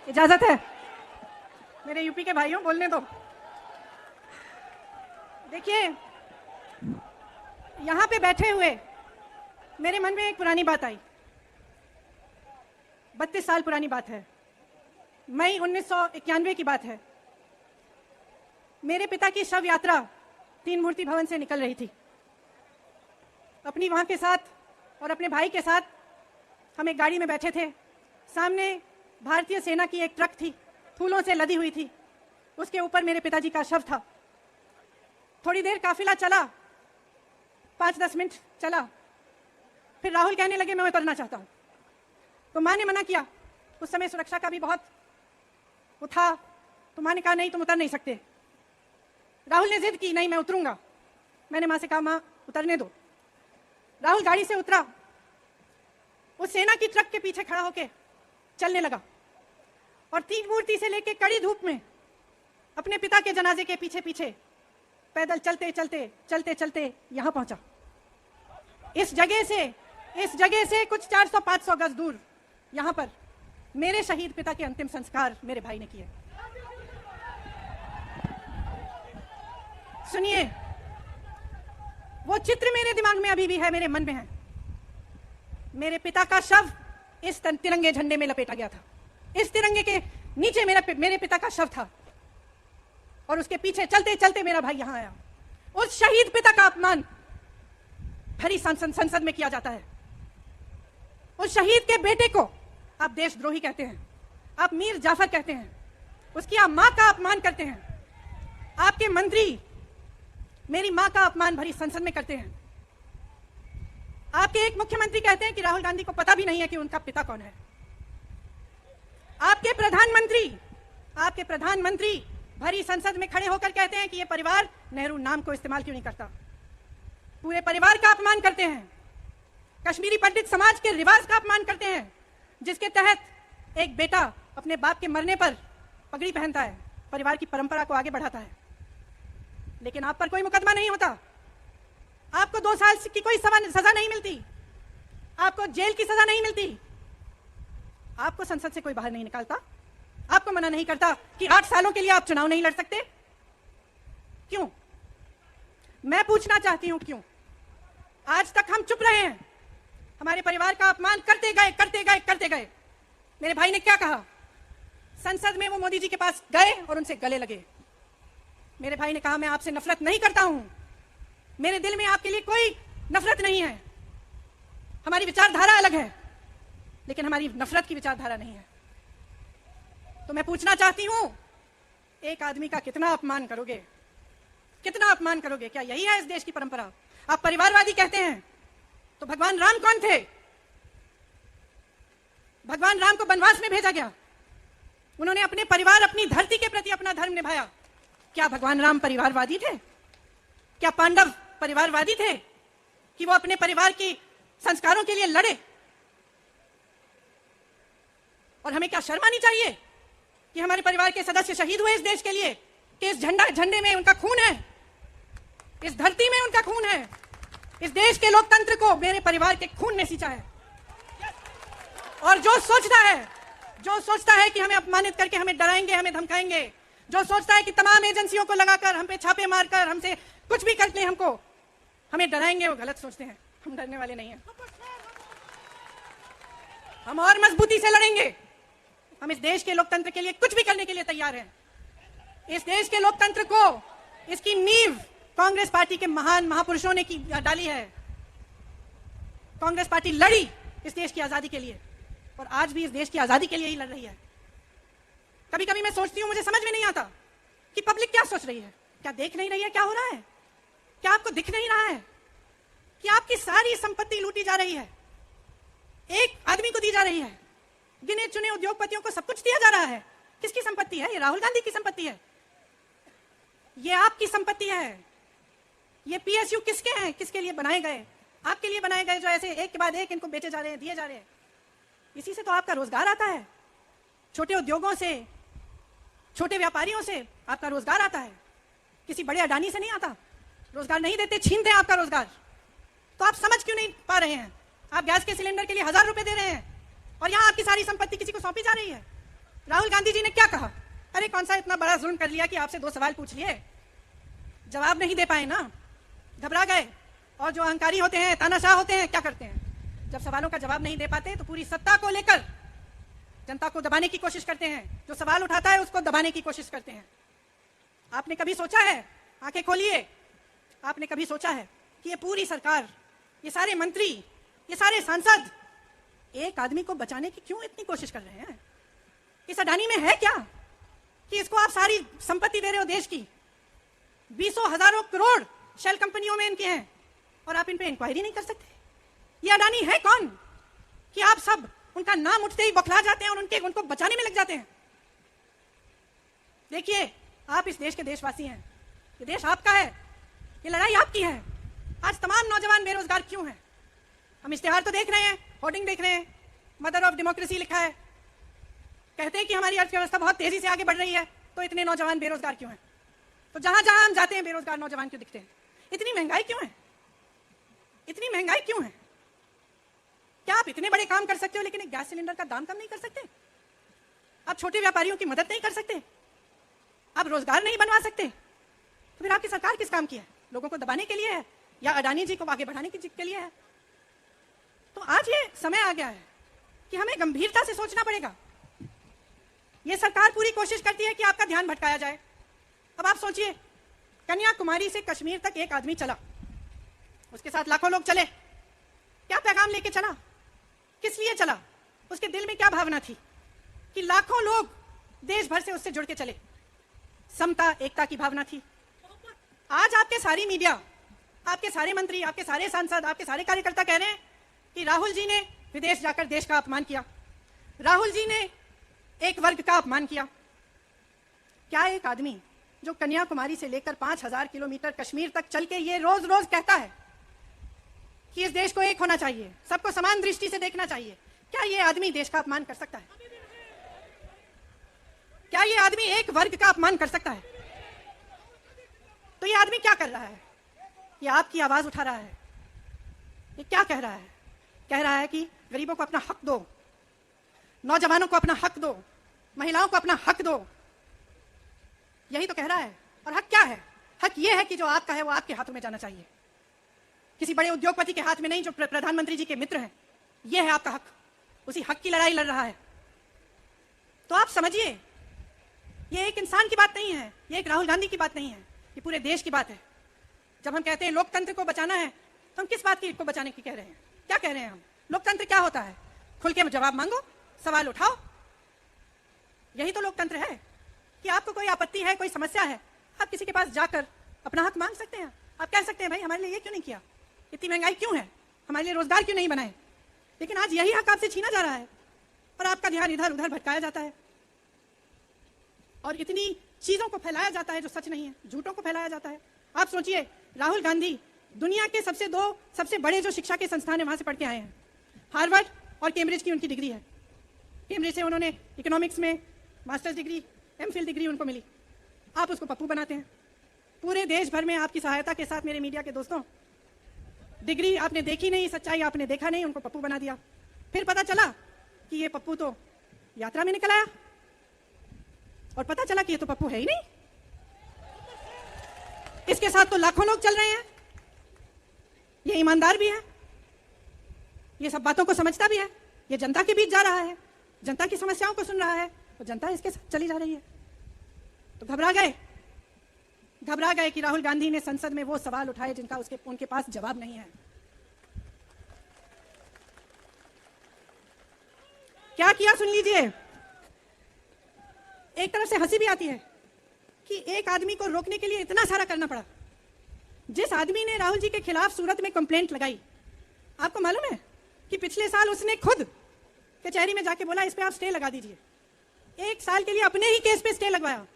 इजाजत है? मेरे यूपी के भाइयों बोलने दो। देखिए, यहां पे बैठे हुए मेरे मन में एक पुरानी बात आई। 32 साल पुरानी बात है, मई 1991 की बात है। मेरे पिता की शव यात्रा तीन मूर्ति भवन से निकल रही थी। अपनी मां के साथ और अपने भाई के साथ हम एक गाड़ी में बैठे थे। सामने भारतीय सेना की एक ट्रक थी, फूलों से लदी हुई थी। उसके ऊपर मेरे पिताजी का शव था। थोड़ी देर काफिला चला, 5-10 मिनट चला, फिर राहुल कहने लगे मैं उतरना चाहता हूं। तो मां ने मना किया। उस समय सुरक्षा का भी बहुत वो था, तो मां ने कहा नहीं, तुम उतर नहीं सकते। राहुल ने जिद की, नहीं मैं उतरूंगा। मैंने मां से कहा मां उतरने दो। राहुल गाड़ी से उतरा, उस सेना की ट्रक के पीछे खड़ा होके चलने लगा और तीन मूर्ति से लेके कड़ी धूप में अपने पिता के जनाजे के पीछे पीछे पैदल चलते चलते चलते चलते यहां पहुंचा। इस जगह से कुछ 400-500 गज दूर यहां पर मेरे शहीद पिता के अंतिम संस्कार मेरे भाई ने किए। सुनिए, वो चित्र मेरे दिमाग में अभी भी है, मेरे मन में है। मेरे पिता का शव इस तिरंगे झंडे में लपेटा गया था। इस तिरंगे के नीचे मेरे पिता का शव था और उसके पीछे चलते चलते मेरा भाई यहां आया। उस शहीद पिता का अपमान भरी संसद में किया जाता है। उस शहीद के बेटे को आप देशद्रोही कहते हैं, आप मीर जाफर कहते हैं, उसकी आप मां का अपमान करते हैं। आपके मंत्री मेरी मां का अपमान भरी संसद में करते हैं। आपके एक मुख्यमंत्री कहते हैं कि राहुल गांधी को पता भी नहीं है कि उनका पिता कौन है। आपके प्रधानमंत्री भरी संसद में खड़े होकर कहते हैं कि ये परिवार नेहरू नाम को इस्तेमाल क्यों नहीं करता। पूरे परिवार का अपमान करते हैं। कश्मीरी पंडित समाज के रिवाज का अपमान करते हैं, जिसके तहत एक बेटा अपने बाप के मरने पर पगड़ी पहनता है, परिवार की परंपरा को आगे बढ़ाता है। लेकिन आप पर कोई मुकदमा नहीं होता, आपको 2 साल की कोई सजा नहीं मिलती, आपको जेल की सजा नहीं मिलती, आपको संसद से कोई बाहर नहीं निकालता, आपको मना नहीं करता कि 8 सालों के लिए आप चुनाव नहीं लड़ सकते। क्यों? मैं पूछना चाहती हूं, क्यों? आज तक हम चुप रहे हैं, हमारे परिवार का अपमान करते गए। मेरे भाई ने क्या कहा? संसद में वो मोदी जी के पास गए और उनसे गले लगे। मेरे भाई ने कहा मैं आपसे नफरत नहीं करता हूं, मेरे दिल में आपके लिए कोई नफरत नहीं है, हमारी विचारधारा अलग है, लेकिन हमारी नफरत की विचारधारा नहीं है। तो मैं पूछना चाहती हूं, एक आदमी का कितना अपमान करोगे? क्या यही है इस देश की परंपरा? आप परिवारवादी कहते हैं, तो भगवान राम कौन थे? भगवान राम को वनवास में भेजा गया, उन्होंने अपने परिवार, अपनी धरती के प्रति अपना धर्म निभाया। क्या भगवान राम परिवारवादी थे? क्या पांडव परिवारवादी थे कि वो अपने परिवार के संस्कारों के लिए लड़े? और हमें क्या शर्म आनी चाहिए कि हमारे परिवार के सदस्य शहीद हुए इस देश के लिए, कि इस झंडे में उनका खून है, इस धरती में उनका खून है, इस देश के लोकतंत्र को मेरे परिवार के खून ने सींचा है। और जो सोचता है कि हमें अपमानित करके हमें डराएंगे, हमें धमकाएंगे, जो सोचता है कि तमाम एजेंसियों को लगाकर हम पे छापे मारकर हमसे कुछ भी कर ले, हमको हमें डराएंगे, वो गलत सोचते हैं। हम डरने वाले नहीं हैं, हम और मजबूती से लड़ेंगे। हम इस देश के लोकतंत्र के लिए कुछ भी करने के लिए तैयार हैं। इस देश के लोकतंत्र को, इसकी नींव कांग्रेस पार्टी के महान महापुरुषों ने डाली है। कांग्रेस पार्टी लड़ी इस देश की आजादी के लिए और आज भी इस देश की आजादी के लिए ही लड़ रही है। कभी कभी मैं सोचती हूं, मुझे समझ में नहीं आता कि पब्लिक क्या सोच रही है, क्या देख नहीं रही है क्या हो रहा है? क्या आपको दिख नहीं रहा है कि आपकी सारी संपत्ति लूटी जा रही है, एक आदमी को दी जा रही है, गिने चुने उद्योगपतियों को सब कुछ दिया जा रहा है। किसकी संपत्ति है? ये राहुल गांधी की संपत्ति है, ये आपकी संपत्ति है। ये पीएसयू किसके हैं? किसके लिए बनाए गए? आपके लिए बनाए गए, जो ऐसे एक के बाद एक इनको बेचे जा रहे हैं, दिए जा रहे हैं। इसी से तो आपका रोजगार आता है, छोटे उद्योगों से, छोटे व्यापारियों से आपका रोजगार आता है, किसी बड़े अडानी से नहीं आता। रोजगार नहीं देते, छीनते हैं आपका रोजगार। तो आप समझ क्यों नहीं पा रहे हैं? आप गैस के सिलेंडर के लिए 1000 रुपए दे रहे हैं और यहां आपकी सारी संपत्ति किसी को सौंपी जा रही है। राहुल गांधी जी ने क्या कहा? अरे कौन सा इतना बड़ा जुल्म कर लिया कि आपसे 2 सवाल पूछ लिए, जवाब नहीं दे पाए ना, घबरा गए। और जो अहंकारी होते हैं, तानाशाह होते हैं, क्या करते हैं? जब सवालों का जवाब नहीं दे पाते तो पूरी सत्ता को लेकर जनता को दबाने की कोशिश करते हैं। जो सवाल उठाता है उसको दबाने की कोशिश करते हैं। आपने कभी सोचा है, आंखें खोलिए, आपने कभी सोचा है कि ये पूरी सरकार, ये सारे मंत्री, ये सारे सांसद एक आदमी को बचाने की क्यों इतनी कोशिश कर रहे हैं? इस अडानी में है क्या कि इसको आप सारी संपत्ति दे रहे हो देश की? 20 हजारों करोड़ शेल कंपनियों में इनके हैं और आप इन पे इंक्वायरी नहीं कर सकते? ये अडानी है कौन कि आप सब उनका नाम उठते ही बौखला जाते हैं और उनको बचाने में लग जाते हैं? देखिए, आप इस देश के देशवासी हैं, ये देश आपका है, ये लड़ाई आपकी है। आज तमाम नौजवान बेरोजगार क्यों हैं? हम इश्तिहार तो देख रहे हैं, होर्डिंग देख रहे हैं, मदर ऑफ डेमोक्रेसी लिखा है, कहते हैं कि हमारी अर्थव्यवस्था बहुत तेजी से आगे बढ़ रही है, तो इतने नौजवान बेरोजगार क्यों हैं? तो जहां जहां हम जाते हैं बेरोजगार नौजवान क्यों दिखते हैं? इतनी महंगाई क्यों है? इतनी महंगाई क्यों है? क्या आप इतने बड़े काम कर सकते हो लेकिन एक गैस सिलेंडर का दाम कम नहीं कर सकते? आप छोटे व्यापारियों की मदद नहीं कर सकते? आप रोजगार नहीं बनवा सकते? तो फिर आपकी सरकार किस काम की है? लोगों को दबाने के लिए है या अडानी जी को आगे बढ़ाने के लिए है? तो आज ये समय आ गया है कि हमें गंभीरता से सोचना पड़ेगा। ये सरकार पूरी कोशिश करती है कि आपका ध्यान भटकाया जाए। अब आप सोचिए, कन्याकुमारी से कश्मीर तक एक आदमी चला, उसके साथ लाखों लोग चले, क्या पैगाम लेके चला? किस लिए चला? उसके दिल में क्या भावना थी कि लाखों लोग देश भर से उससे जुड़ के चले? समता, एकता की भावना थी। आज आपके सारी मीडिया, आपके सारे मंत्री, आपके सारे सांसद, आपके सारे कार्यकर्ता कह रहे हैं कि राहुल जी ने विदेश जाकर देश का अपमान किया, राहुल जी ने एक वर्ग का अपमान किया। क्या एक आदमी जो कन्याकुमारी से लेकर 5000 किलोमीटर कश्मीर तक चल के ये रोज रोज कहता है कि इस देश को एक होना चाहिए, सबको समान दृष्टि से देखना चाहिए, क्या ये आदमी देश का अपमान कर सकता है? क्या ये आदमी एक वर्ग का अपमान कर सकता है? तो ये आदमी क्या कर रहा है? ये आपकी आवाज उठा रहा है। ये क्या कह रहा है? कह रहा है कि गरीबों को अपना हक दो, नौजवानों को अपना हक दो, महिलाओं को अपना हक दो। यही तो कह रहा है। और हक क्या है? हक ये है कि जो आपका है वो आपके हाथों में जाना चाहिए, किसी बड़े उद्योगपति के हाथ में नहीं जो प्रधानमंत्री जी के मित्र हैं। ये है आपका हक। उसी हक की लड़ाई लड़ रहा है। तो आप समझिए, ये एक इंसान की बात नहीं है, ये एक राहुल गांधी की बात नहीं है, ये पूरे देश की बात है। जब हम कहते हैं लोकतंत्र को बचाना है, तो हम किस बात को बचाने की कह रहे हैं? क्या कह रहे हैं हम? लोकतंत्र क्या होता है? खुल के जवाब मांगो, सवाल उठाओ। यही तो लोकतंत्र है कि आपको कोई आपत्ति है, कोई समस्या है, आप किसी के पास जाकर अपना हक मांग सकते हैं। आप कह सकते हैं भाई हमारे लिए ये क्यों नहीं किया, इतनी महंगाई क्यों है, हमारे लिए रोजगार क्यों नहीं बनाए। लेकिन आज यही हक आपसे छीना जा रहा है और आपका ध्यान इधर उधर भटकाया जाता है और इतनी चीजों को फैलाया जाता है जो सच नहीं है, झूठों को फैलाया जाता है। आप सोचिए, राहुल गांधी दुनिया के सबसे बड़े जो शिक्षा के संस्थान है वहां से पढ़ के आए हैं। हार्वर्ड और कैम्ब्रिज की उनकी डिग्री है। कैम्ब्रिज से उन्होंने इकोनॉमिक्स में मास्टर्स डिग्री, एमफिल डिग्री उनको मिली। आप उसको पप्पू बनाते हैं। पूरे देश भर में आपकी सहायता के साथ मेरे मीडिया के दोस्तों, डिग्री आपने देखी नहीं, सच्चाई आपने देखा नहीं, उनको पप्पू बना दिया। फिर पता चला कि ये पप्पू तो यात्रा में निकल आया और पता चला कि ये तो पप्पू है ही नहीं, इसके साथ तो लाखों लोग चल रहे हैं, ये ईमानदार भी है, ये सब बातों को समझता भी है, ये जनता के बीच जा रहा है, जनता की समस्याओं को सुन रहा है, तो जनता इसके साथ चली जा रही है। तो घबरा गए कि राहुल गांधी ने संसद में वो सवाल उठाए जिनका उनके पास जवाब नहीं है। क्या किया सुन लीजिए। एक तरफ से हंसी भी आती है कि एक आदमी को रोकने के लिए इतना सारा करना पड़ा। जिस आदमी ने राहुल जी के खिलाफ सूरत में कंप्लेंट लगाई, आपको मालूम है कि पिछले साल उसने खुद कचहरी में जाके बोला इस पे आप स्टे लगा दीजिए। 1 साल के लिए अपने ही केस पे स्टे लगवाया।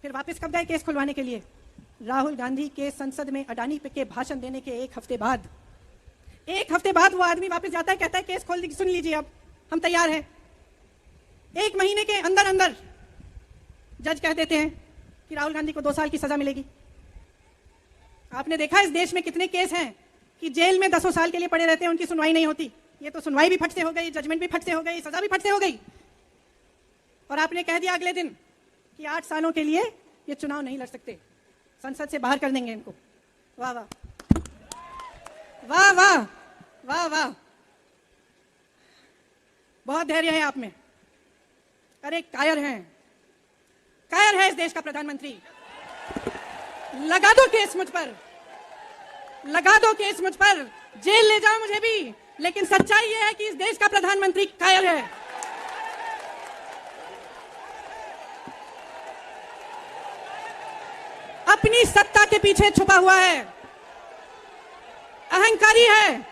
फिर वापस कब गए केस खुलवाने के लिए? राहुल गांधी के संसद में अडानी के भाषण देने के 1 हफ्ते बाद वो आदमी वापस जाता है, कहता है केस खोल सुन लीजिए, अब हम तैयार हैं। 1 महीने के अंदर जज कह देते हैं कि राहुल गांधी को 2 साल की सजा मिलेगी। आपने देखा इस देश में कितने केस हैं कि जेल में 10 साल के लिए पड़े रहते हैं, उनकी सुनवाई नहीं होती। ये तो सुनवाई भी फट से हो गई, जजमेंट भी फट से हो गई, सजा भी फट से हो गई। और और आपने कह दिया अगले दिन कि 8 सालों के लिए ये चुनाव नहीं लड़ सकते, संसद से बाहर कर देंगे इनको। वाह वाह वाह वाह वाह वाह, बहुत धैर्य है आप में। अरे कायर हैं, कायर है इस देश का प्रधानमंत्री। लगा दो केस मुझ पर, लगा दो केस मुझ पर, जेल ले जाओ मुझे भी, लेकिन सच्चाई यह है कि इस देश का प्रधानमंत्री कायर है। अपनी सत्ता के पीछे छुपा हुआ है, अहंकारी है,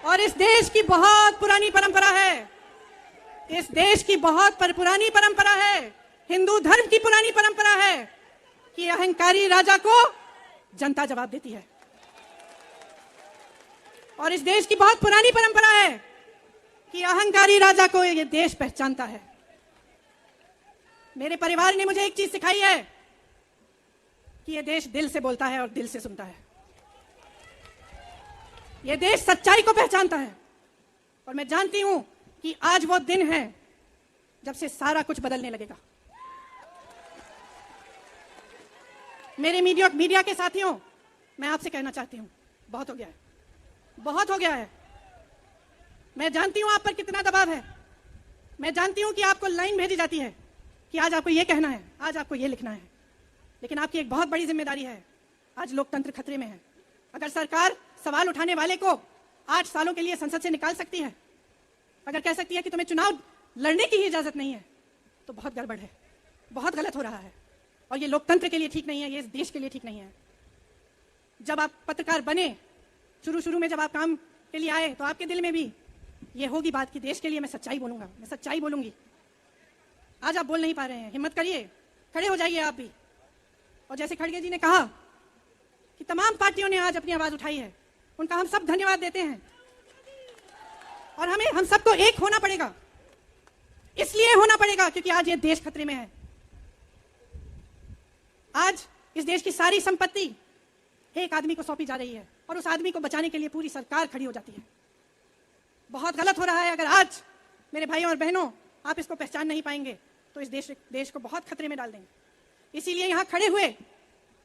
और इस देश की बहुत पुरानी परंपरा है, इस देश की बहुत पुरानी परंपरा है, हिंदू धर्म की पुरानी परंपरा है कि अहंकारी राजा को जनता जवाब देती है। और इस देश की बहुत पुरानी परंपरा है कि अहंकारी राजा को ये देश पहचानता है। मेरे परिवार ने मुझे एक चीज सिखाई है कि ये देश दिल से बोलता है और दिल से सुनता है। ये देश सच्चाई को पहचानता है, और मैं जानती हूं कि आज वो दिन है जब से सारा कुछ बदलने लगेगा। मेरे मीडिया के साथियों, मैं आपसे कहना चाहती हूं, बहुत हो गया है, बहुत हो गया है। मैं जानती हूं आप पर कितना दबाव है, मैं जानती हूं कि आपको लाइन भेजी जाती है कि आज आपको ये कहना है, आज आपको ये लिखना है, लेकिन आपकी एक बहुत बड़ी जिम्मेदारी है। आज लोकतंत्र खतरे में है। अगर सरकार सवाल उठाने वाले को 8 सालों के लिए संसद से निकाल सकती है, अगर कह सकती है कि तुम्हें चुनाव लड़ने की ही इजाजत नहीं है, तो बहुत गड़बड़ है, बहुत गलत हो रहा है, और ये लोकतंत्र के लिए ठीक नहीं है, ये इस देश के लिए ठीक नहीं है। जब आप पत्रकार बने, शुरू में जब आप काम के लिए आए, तो आपके दिल में भी ये होगी बात कि देश के लिए मैं सच्चाई बोलूंगा, मैं सच्चाई बोलूंगी। आज आप बोल नहीं पा रहे हैं, हिम्मत करिए, खड़े हो जाइए आप भी। और जैसे खड़गे जी ने कहा कि तमाम पार्टियों ने आज अपनी आवाज उठाई है, उनका हम सब धन्यवाद देते हैं। और हम सबको एक होना पड़ेगा, इसलिए होना पड़ेगा क्योंकि आज ये देश खतरे में है। आज इस देश की सारी संपत्ति एक आदमी को सौंपी जा रही है, और उस आदमी को बचाने के लिए पूरी सरकार खड़ी हो जाती है। बहुत गलत हो रहा है। अगर आज मेरे भाइयों और बहनों आप इसको पहचान नहीं पाएंगे, तो इस देश को बहुत खतरे में डाल देंगे। इसीलिए यहां खड़े हुए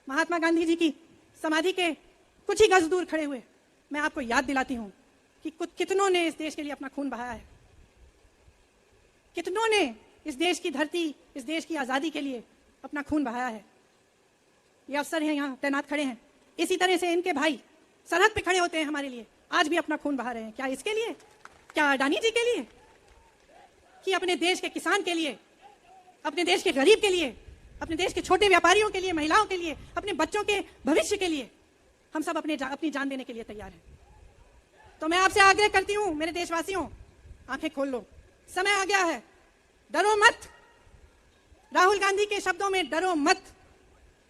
महात्मा गांधी जी की समाधि के कुछ ही गज दूर खड़े हुए मैं आपको याद दिलाती हूं कि कितनों ने इस देश के लिए अपना खून बहाया है, कितनों ने इस देश की धरती, इस देश की आजादी के लिए अपना खून बहाया है। ये अफसर हैं यहाँ तैनात खड़े हैं, इसी तरह से इनके भाई सरहद पे खड़े होते हैं हमारे लिए, आज भी अपना खून बहा रहे हैं। क्या इसके लिए? क्या अडानी जी के लिए? कि अपने देश के किसान के लिए, अपने देश के गरीब के लिए, अपने देश के छोटे व्यापारियों के लिए, महिलाओं के लिए, अपने बच्चों के भविष्य के लिए हम सब अपनी जान देने के लिए तैयार हैं। तो मैं आपसे आग्रह करती हूं, मेरे देशवासियों, आंखें खोल लो, समय आ गया है, डरो मत। राहुल गांधी के शब्दों में डरो मत,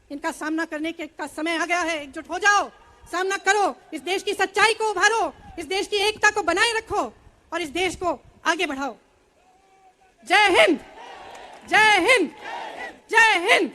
इनका सामना करने का समय आ गया है। एकजुट हो जाओ, सामना करो, इस देश की सच्चाई को उभारो, इस देश की एकता को बनाए रखो और इस देश को आगे बढ़ाओ। जय हिंद, जय हिंद, जय हिंद।